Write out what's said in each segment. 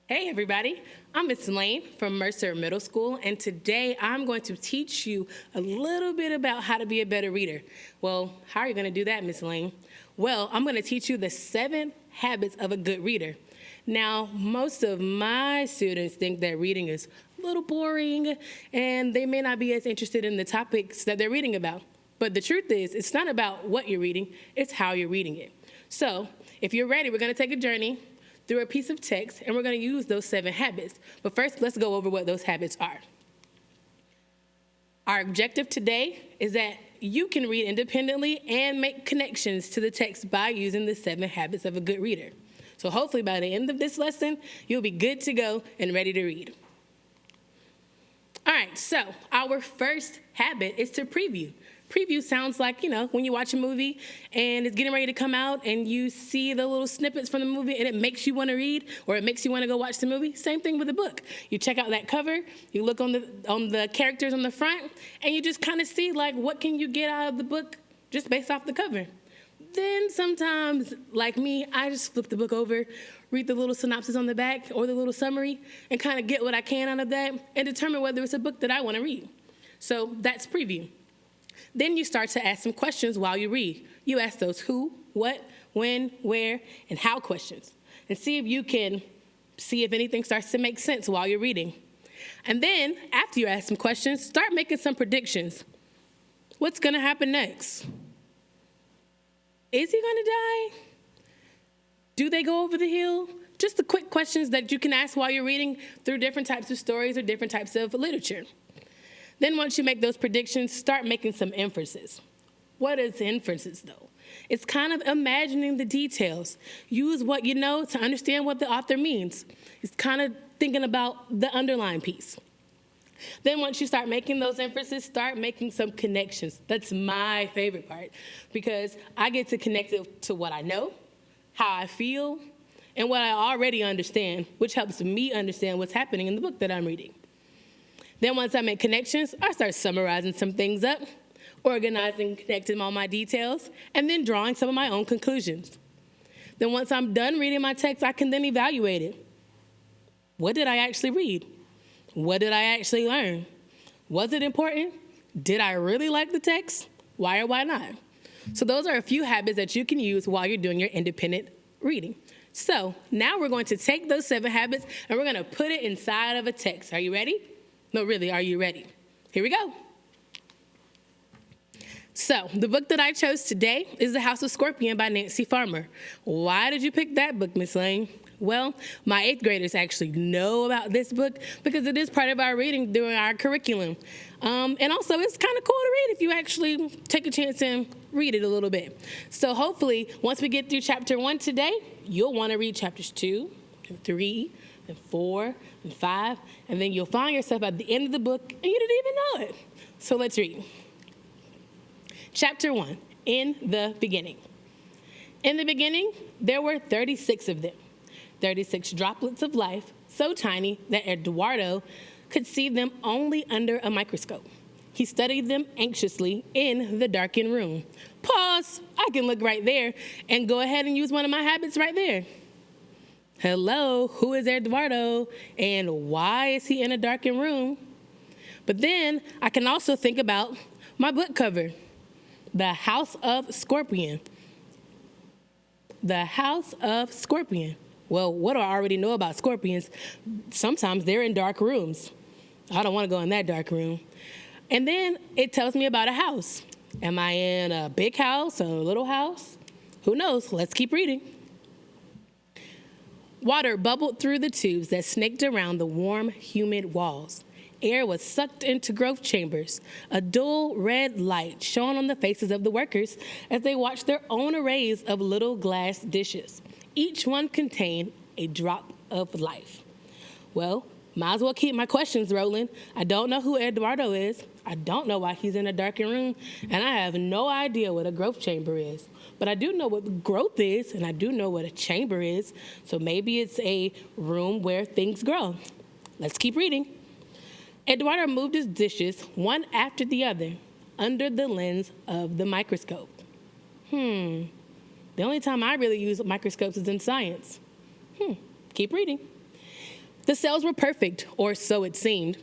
Hey everybody, I'm Miss Lane from Mercer Middle School, and today I'm going to teach you a little bit about how to be a better reader. Well, how are you going to do that, Miss Lane? Well, I'm going to teach you the 7 habits of a good reader. Now, most of my students think that reading is a little boring, and they may not be as interested in the topics that they're reading about. But the truth is, it's not about what you're reading, it's how you're reading it. So, if you're ready, we're going to take a journey through a piece of text, and we're going to use those 7 habits. But first, let's go over what those habits are. Our objective today is that you can read independently and make connections to the text by using the 7 habits of a good reader. So hopefully by the end of this lesson, you'll be good to go and ready to read. All right, so our first habit is to preview. Preview sounds like, when you watch a movie and it's getting ready to come out and you see the little snippets from the movie and it makes you want to read or it makes you want to go watch the movie. Same thing with a book. You check out that cover, you look on the characters on the front, and you just kind of see what can you get out of the book just based off the cover. Then sometimes, like me, I just flip the book over, read the little synopsis on the back or the little summary, and kind of get what I can out of that and determine whether it's a book that I want to read. So that's preview. Then you start to ask some questions while you read. You ask those who, what, when, where, and how questions, and see if you can see if anything starts to make sense while you're reading. And then, after you ask some questions, start making some predictions. What's going to happen next? Is he going to die? Do they go over the hill? Just the quick questions that you can ask while you're reading through different types of stories or different types of literature. Then once you make those predictions, start making some inferences. What is inferences, though? It's kind of imagining the details. Use what you know to understand what the author means. It's kind of thinking about the underlying piece. Then once you start making those inferences, start making some connections. That's my favorite part because I get to connect it to what I know, how I feel, and what I already understand, which helps me understand what's happening in the book that I'm reading. Then once I make connections, I start summarizing some things up, organizing, connecting all my details, and then drawing some of my own conclusions. Then once I'm done reading my text, I can then evaluate it. What did I actually read? What did I actually learn? Was it important? Did I really like the text? Why or why not? So those are a few habits that you can use while you're doing your independent reading. So now we're going to take those 7 habits and we're going to put it inside of a text. Are you ready? No, really, are you ready? Here we go. So, the book that I chose today is The House of Scorpion by Nancy Farmer. Why did you pick that book, Miss Lane? Well, my 8th graders actually know about this book because it is part of our reading during our curriculum. And also, it's kind of cool to read if you actually take a chance and read it a little bit. So hopefully, once we get through chapter 1 today, you'll want to read chapters 2 and 3 and 4 and 5, and then you'll find yourself at the end of the book and you didn't even know it. So let's read. Chapter 1, in the beginning. In the beginning, there were 36 of them, 36 droplets of life, so tiny that Eduardo could see them only under a microscope. He studied them anxiously in the darkened room. Pause, I can look right there and go ahead and use one of my habits right there. Hello, who is Eduardo, and why is he in a darkened room? But then I can also think about my book cover, The House of Scorpion. The House of Scorpion. Well, what do I already know about scorpions? Sometimes they're in dark rooms. I don't want to go in that dark room. And then it tells me about a house. Am I in a big house or a little house? Who knows? Let's keep reading. Water bubbled through the tubes that snaked around the warm, humid walls. Air was sucked into growth chambers. A dull red light shone on the faces of the workers as they watched their own arrays of little glass dishes. Each one contained a drop of life. Well, might as well keep my questions rolling. I don't know who Eduardo is. I don't know why he's in a darkened room. And I have no idea what a growth chamber is. But I do know what growth is, and I do know what a chamber is. So maybe it's a room where things grow. Let's keep reading. Eduardo moved his dishes one after the other under the lens of the microscope. The only time I really use microscopes is in science. Keep reading. The cells were perfect, or so it seemed.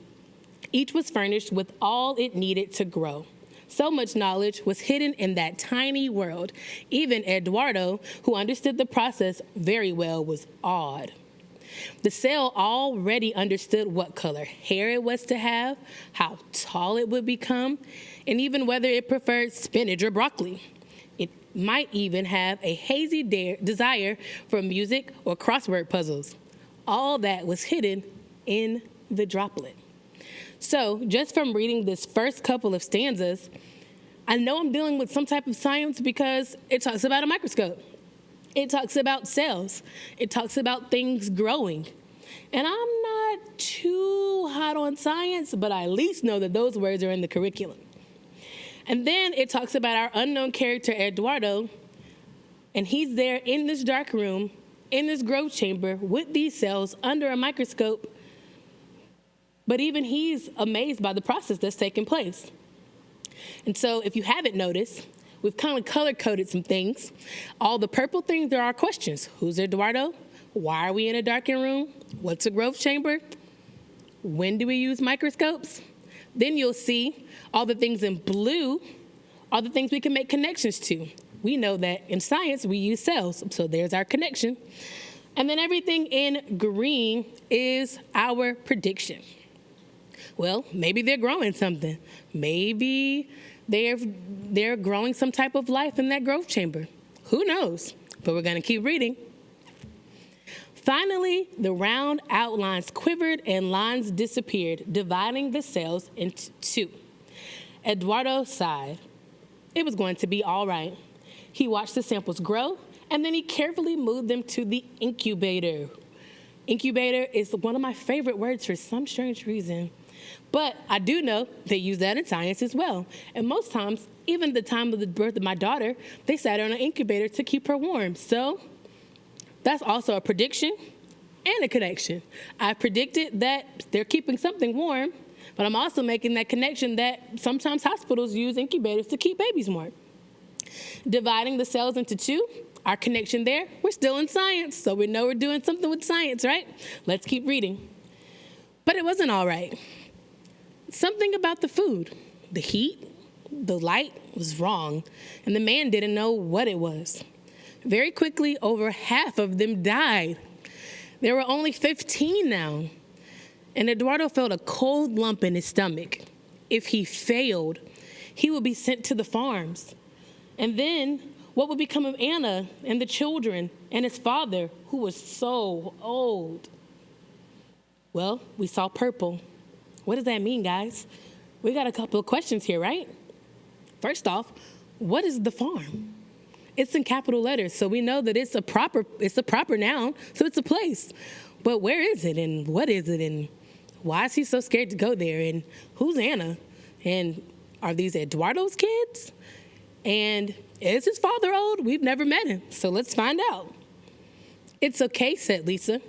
Each was furnished with all it needed to grow. So much knowledge was hidden in that tiny world. Even Eduardo, who understood the process very well, was awed. The cell already understood what color hair it was to have, how tall it would become, and even whether it preferred spinach or broccoli. It might even have a hazy desire for music or crossword puzzles. All that was hidden in the droplet. So, just from reading this first couple of stanzas, I know I'm dealing with some type of science because it talks about a microscope. It talks about cells. It talks about things growing. And I'm not too hot on science, but I at least know that those words are in the curriculum. And then it talks about our unknown character, Eduardo, and he's there in this dark room, in this growth chamber, with these cells under a microscope. But even he's amazed by the process that's taking place. And so if you haven't noticed, we've kind of color-coded some things. All the purple things, there are questions. Who's Eduardo? Why are we in a darkened room? What's a growth chamber? When do we use microscopes? Then you'll see all the things in blue are the things we can make connections to. We know that in science, we use cells, so there's our connection. And then everything in green is our prediction. Well, maybe they're growing something. Maybe they're growing some type of life in that growth chamber. Who knows? But we're going to keep reading. Finally, the round outlines quivered and lines disappeared, dividing the cells into two. Eduardo sighed. It was going to be all right. He watched the samples grow, and then he carefully moved them to the incubator. Incubator is one of my favorite words for some strange reason. But I do know they use that in science as well. And most times, even at the time of the birth of my daughter, they sat her in an incubator to keep her warm. So that's also a prediction and a connection. I predicted that they're keeping something warm, but I'm also making that connection that sometimes hospitals use incubators to keep babies warm. Dividing the cells into two, our connection there, we're still in science, so we know we're doing something with science, right? Let's keep reading. But it wasn't all right. Something about the food, the heat, the light was wrong, and the man didn't know what it was. Very quickly, over half of them died. There were only 15 now, and Eduardo felt a cold lump in his stomach. If he failed, he would be sent to the farms. And then what would become of Anna and the children and his father, who was so old? Well, we saw purple. What does that mean, guys? We got a couple of questions here, right? First off, what is the farm? It's in capital letters, so we know that it's a proper noun, so it's a place. But where is it, and what is it, and why is he so scared to go there, and who's Anna? And are these Eduardo's kids? And is his father old? We've never met him, so let's find out. It's okay, said Lisa,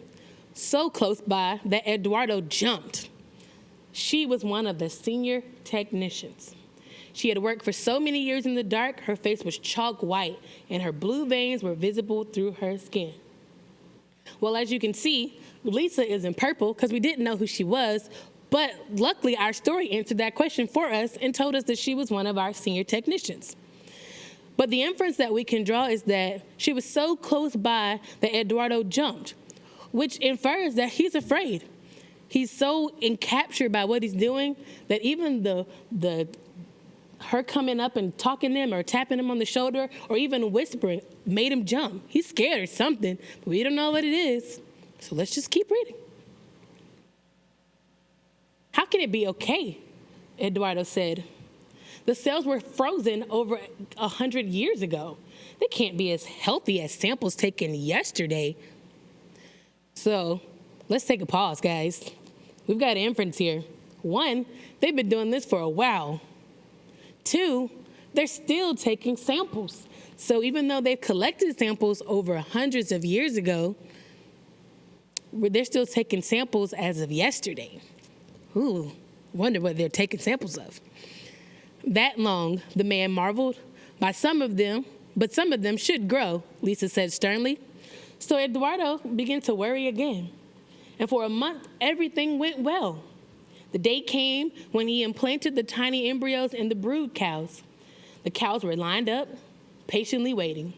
so close by that Eduardo jumped. She was one of the senior technicians. She had worked for so many years in the dark, her face was chalk white, and her blue veins were visible through her skin. Well, as you can see, Lisa is in purple because we didn't know who she was, but luckily our story answered that question for us and told us that she was one of our senior technicians. But the inference that we can draw is that she was so close by that Eduardo jumped, which infers that he's afraid. He's so encaptured by what he's doing that even her coming up and talking to him or tapping him on the shoulder or even whispering made him jump. He's scared or something, but we don't know what it is. So let's just keep reading. How can it be okay? Eduardo said. The cells were frozen over 100 years ago. They can't be as healthy as samples taken yesterday. So let's take a pause, guys. We've got an inference here. One, they've been doing this for a while. Two, they're still taking samples. So even though they've collected samples over hundreds of years ago, they're still taking samples as of yesterday. Ooh, wonder what they're taking samples of. That long, the man marveled. By some of them, but some of them should grow, Lisa said sternly. So Eduardo began to worry again. And for a month, everything went well. The day came when he implanted the tiny embryos in the brood cows. The cows were lined up, patiently waiting.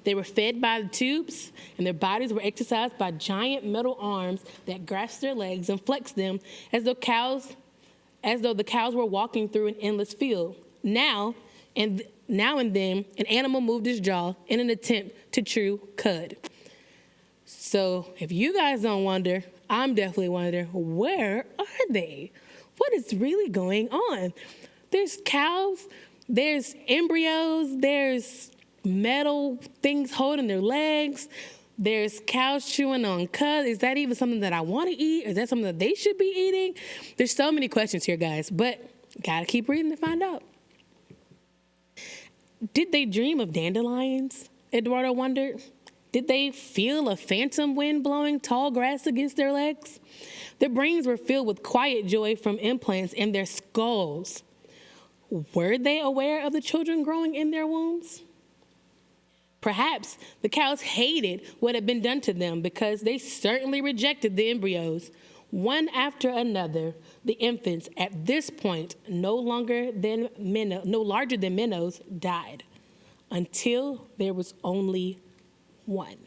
They were fed by the tubes, and their bodies were exercised by giant metal arms that grasped their legs and flexed them as though the cows were walking through an endless field. Now and then, an animal moved its jaw in an attempt to chew cud. So if you guys don't wonder, I'm definitely wondering, where are they? What is really going on? There's cows, there's embryos, there's metal things holding their legs, there's cows chewing on cud. Is that even something that I want to eat? Is that something that they should be eating? There's so many questions here, guys, but gotta keep reading to find out. Did they dream of dandelions? Eduardo wondered. Did they feel a phantom wind blowing tall grass against their legs? Their brains were filled with quiet joy from implants in their skulls. Were they aware of the children growing in their wombs? Perhaps the cows hated what had been done to them because they certainly rejected the embryos. One after another, the infants, at this point no larger than minnows, died until there was only one.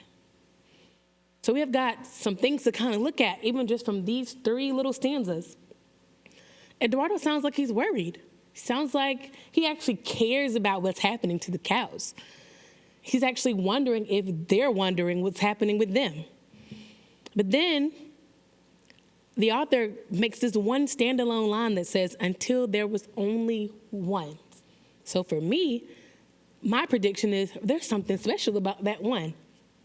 So we have got some things to kind of look at, even just from these 3 little stanzas. Eduardo sounds like he's worried. Sounds like he actually cares about what's happening to the cows. He's actually wondering if they're wondering what's happening with them. But then the author makes this one standalone line that says, until there was only one. So for me, my prediction is there's something special about that one.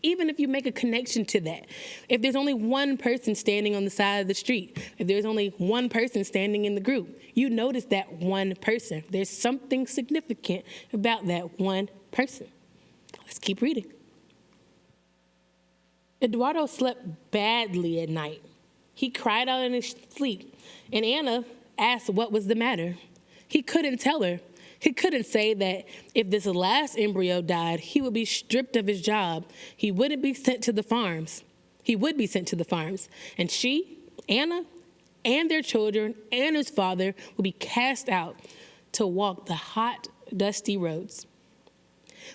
Even if you make a connection to that, if there's only one person standing on the side of the street, if there's only one person standing in the group, you notice that one person. There's something significant about that one person. Let's keep reading. Eduardo slept badly at night. He cried out in his sleep, and Anna asked what was the matter. He couldn't tell her. He couldn't say that if this last embryo died, he would be stripped of his job. He wouldn't be sent to the farms. He would be sent to the farms. And she, Anna, and their children, and his father would be cast out to walk the hot, dusty roads.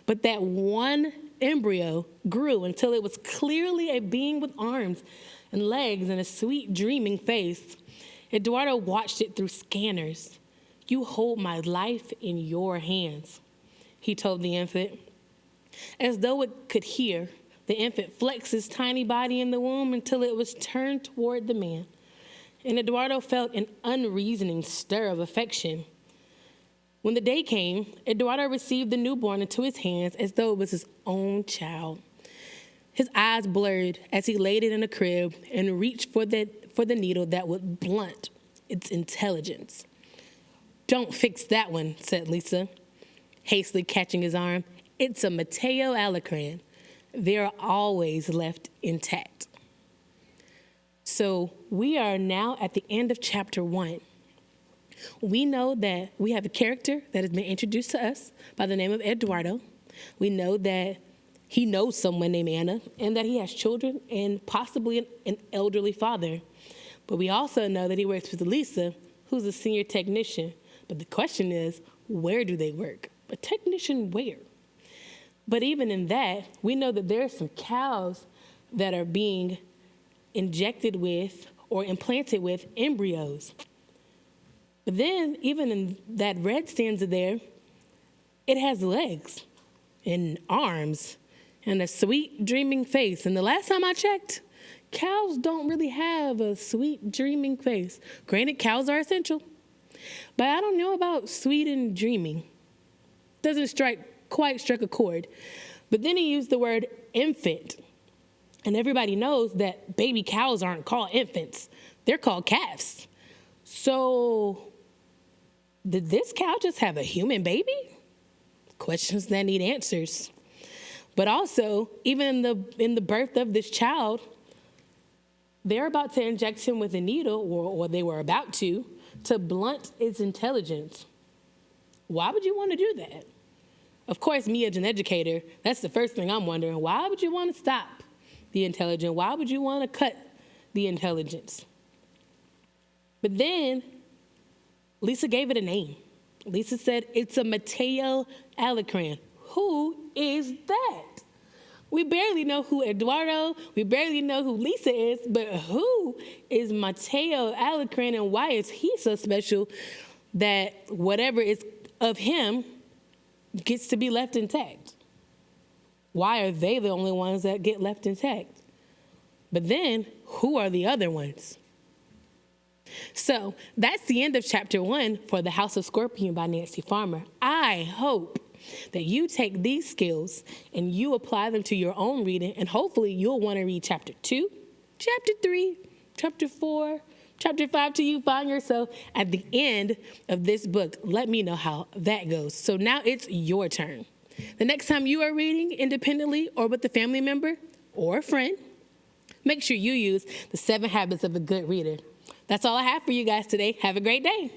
But that one embryo grew until it was clearly a being with arms and legs and a sweet, dreaming face. Eduardo watched it through scanners. You hold my life in your hands, he told the infant. As though it could hear, the infant flexed his tiny body in the womb until it was turned toward the man. And Eduardo felt an unreasoning stir of affection. When the day came, Eduardo received the newborn into his hands as though it was his own child. His eyes blurred as he laid it in a crib and reached for the needle that would blunt its intelligence. Don't fix that one, said Lisa, hastily catching his arm. It's a Mateo alacran. They're always left intact. So we are now at the end of chapter 1. We know that we have a character that has been introduced to us by the name of Eduardo. We know that he knows someone named Anna and that he has children and possibly an elderly father. But we also know that he works with Lisa, who's a senior technician. But the question is, where do they work? A technician where? But even in that, we know that there are some cows that are being injected with or implanted with embryos. But then, even in that red stanza there, it has legs and arms and a sweet, dreaming face. And the last time I checked, cows don't really have a sweet, dreaming face. Granted, cows are essential. But I don't know about sweet and dreaming. Doesn't quite strike a chord. But then he used the word infant. And everybody knows that baby cows aren't called infants. They're called calves. So did this cow just have a human baby? Questions that need answers. But also, even in the birth of this child, they're about to inject him with a needle, or they were about to blunt its intelligence. Why would you want to do that? Of course, me as an educator, that's the first thing I'm wondering. Why would you want to stop the intelligence? Why would you want to cut the intelligence. But then Lisa gave it a name. Lisa said, it's a Mateo Alacran. Who is that? We barely know who Eduardo, we barely know who Lisa is, but who is Mateo Alacran, and why is he so special that whatever is of him gets to be left intact? Why are they the only ones that get left intact? But then, who are the other ones? So that's the end of chapter 1 for The House of Scorpion by Nancy Farmer. I hope that you take these skills and you apply them to your own reading, and hopefully you'll want to read chapter 2, chapter 3, chapter 4, chapter 5 till you find yourself at the end of this book. Let me know how that goes. So now it's your turn. The next time you are reading independently or with a family member or a friend, make sure you use the 7 habits of a good reader. That's all I have for you guys today. Have a great day.